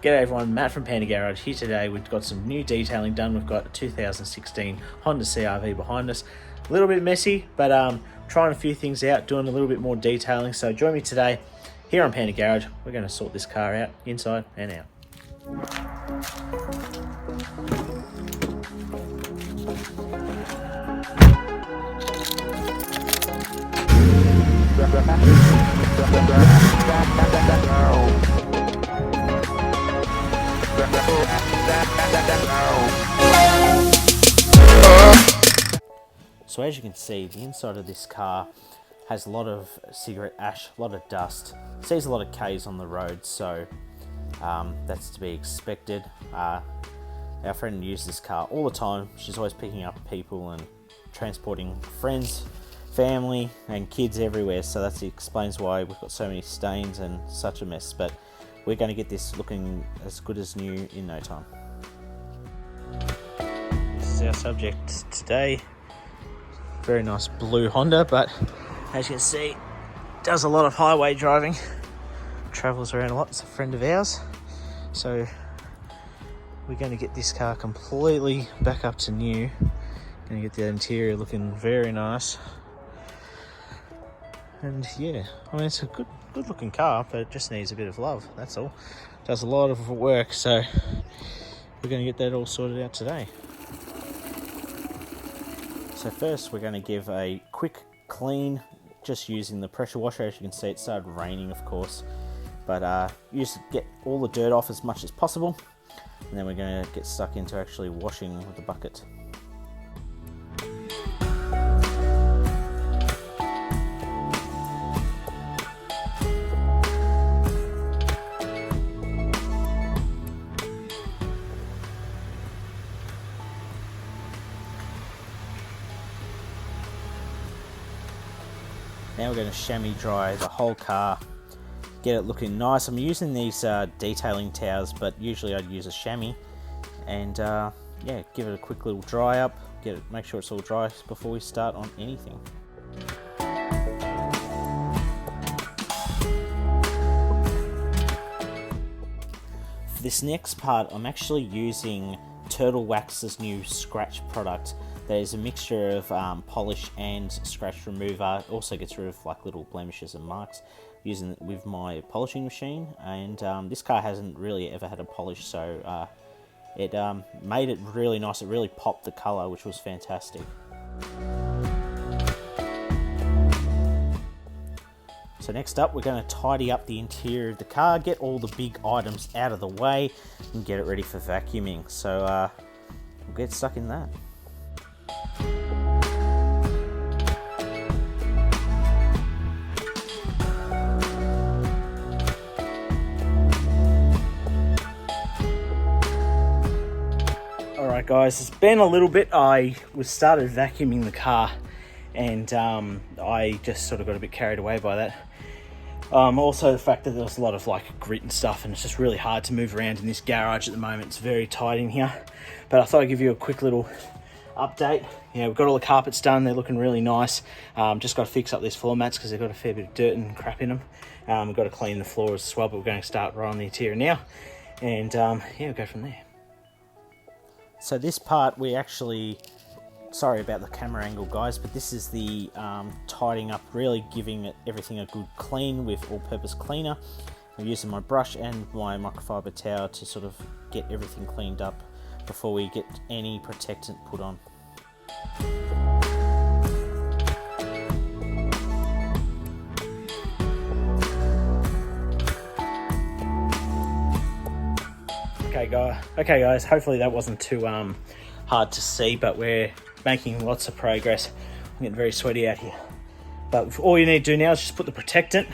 G'day everyone, Matt from Panda Garage here today. We've got some new detailing done. We've got a 2016 Honda CR-V behind us. A little bit messy, but trying a few things out, doing a little bit more detailing. So join me today here on Panda Garage. We're going to sort this car out, inside and out. So as you can see, the inside of this car has a lot of cigarette ash, a lot of dust, sees a lot of K's on the road, so that's to be expected. Our friend uses this car all the time. She's always picking up people and transporting friends, family and kids everywhere, so that explains why we've got so many stains and such a mess, but we're going to get this looking as good as new in no time. This is our subject today. Very nice blue Honda, but as you can see, does a lot of highway driving, travels around a lot. It's a friend of ours, so we're going to get this car completely back up to new. Going to get the interior looking very nice, and yeah, I mean, it's a good looking car, but it just needs a bit of love, that's all. Does a lot of work, so we're going to get that all sorted out today. So first we're going to give a quick clean, just using the pressure washer. As you can see, it started raining, of course, but use to get all the dirt off as much as possible, and then we're going to get stuck into actually washing with the bucket. Now we're going to chamois dry the whole car, get it looking nice. I'm using these detailing towels, but usually I'd use a chamois, and yeah, give it a quick little dry up, make sure it's all dry before we start on anything. For this next part, I'm actually using Turtle Wax's new scratch product. There's a mixture of polish and scratch remover. It also gets rid of like little blemishes and marks, using it with my polishing machine. And this car hasn't really ever had a polish, so it made it really nice. It really popped the colour, which was fantastic. So next up, we're going to tidy up the interior of the car, get all the big items out of the way, and get it ready for vacuuming. So we'll get stuck in that. Alright guys, it's been a little bit. I started vacuuming the car, and I just sort of got a bit carried away by that. Also the fact that there was a lot of like grit and stuff, and it's just really hard to move around in this garage at the moment. It's very tight in here, but I thought I'd give you a quick little update. Yeah, we've got all the carpets done, they're looking really nice. Just got to fix up these floor mats because they've got a fair bit of dirt and crap in them. We've got to clean the floors as well, but we're going to start right on the interior now, and yeah, we'll go from there. So this part, we actually, sorry about the camera angle guys, but this is the tidying up, really giving it everything a good clean with all-purpose cleaner. I'm using my brush and my microfiber towel to sort of get everything cleaned up before we get any protectant put on. Okay guys, hopefully that wasn't too hard to see, but we're making lots of progress. I'm getting very sweaty out here. But all you need to do now is just put the protectant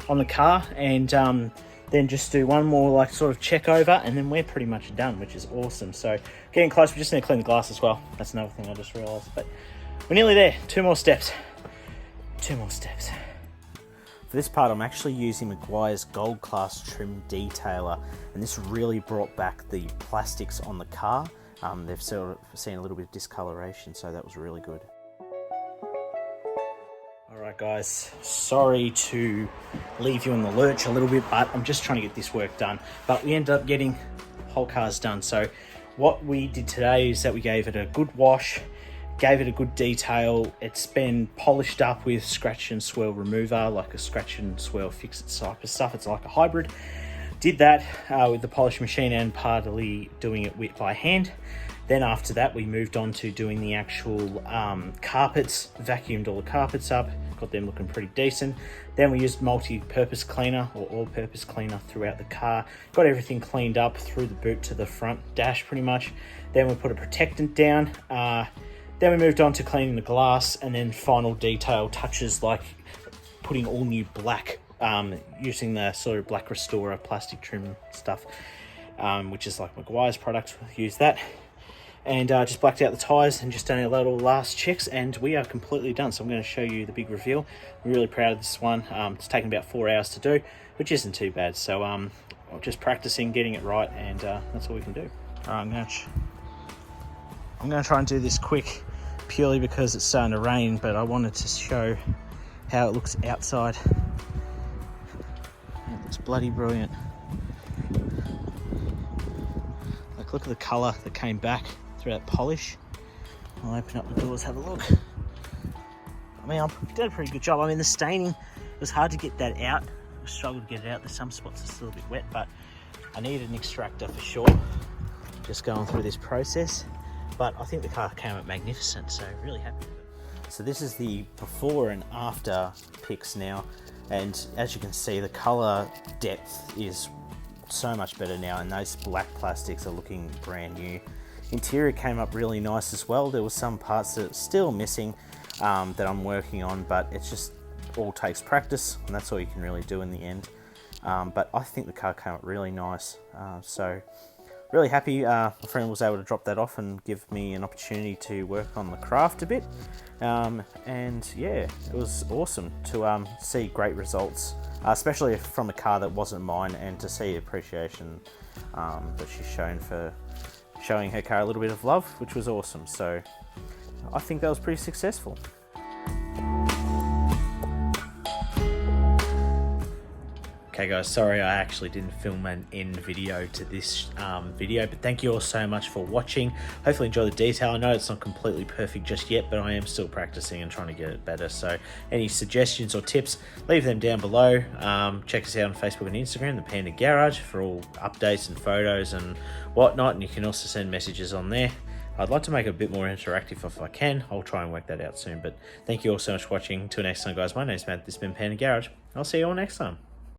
on the car, and then just do one more like sort of check over, and then we're pretty much done, which is awesome. So getting close, we just need to clean the glass as well. That's another thing I just realized, but we're nearly there. Two more steps. For this part, I'm actually using Meguiar's Gold Class Trim Detailer, and this really brought back the plastics on the car. They've sort of seen a little bit of discoloration, so that was really good. Alright Guys, sorry to leave you in the lurch a little bit, but I'm just trying to get this work done. But we ended up getting whole cars done. So what we did today is that we gave it a good wash, gave it a good detail. It's been polished up with scratch and swirl remover, like a scratch and swirl fix-it type of stuff. It's like a hybrid. Did that with the polish machine and partly doing it by hand. Then after that, we moved on to doing the actual carpets, vacuumed all the carpets up, got them looking pretty decent. Then we used multi-purpose cleaner or all-purpose cleaner throughout the car, got everything cleaned up through the boot to the front dash pretty much. Then we put a protectant down. Then we moved on to cleaning the glass, and then final detail touches like putting all new black, using the sort of black restorer plastic trim stuff, which is like Meguiar's product. Use that. And just blacked out the tyres and just done our little last checks, and we are completely done. So I'm going to show you the big reveal. I'm really proud of this one. It's taken about 4 hours to do, which isn't too bad. So I'm just practicing getting it right, and that's all we can do. All right, I'm going to try and do this quick, purely because it's starting to rain, but I wanted to show how it looks outside. It looks bloody brilliant. Like, look at the colour that came back through that polish. I'll open up the doors, have a look. I mean, I did a pretty good job. I mean, the staining, it was hard to get that out. I struggled to get it out. There's some spots that's still a bit wet, but I needed an extractor for sure. Just going through this process. But I think the car came out magnificent, so really happy with it. So this is the before and after pics now. And as you can see, the colour depth is so much better now, and those black plastics are looking brand new. Interior came up really nice as well. There were some parts that are still missing that I'm working on, but it's just all takes practice, and that's all you can really do in the end. But I think the car came up really nice, so really happy. My friend was able to drop that off and give me an opportunity to work on the craft a bit, and yeah, it was awesome to see great results, especially from a car that wasn't mine, and to see appreciation that she's shown for showing her car a little bit of love, which was awesome. So I think that was pretty successful. Okay guys, sorry I actually didn't film an end video to this video, but thank you all so much for watching. Hopefully enjoy the detail. I know it's not completely perfect just yet, but I am still practicing and trying to get it better. So any suggestions or tips, leave them down below. Check us out on Facebook and Instagram, the Panda Garage, for all updates and photos and whatnot, and you can also send messages on there. I'd like to make it a bit more interactive if I can. I'll try and work that out soon, but thank you all so much for watching. Till next time guys, my name's Matt, this has been Panda Garage. I'll see you all next time.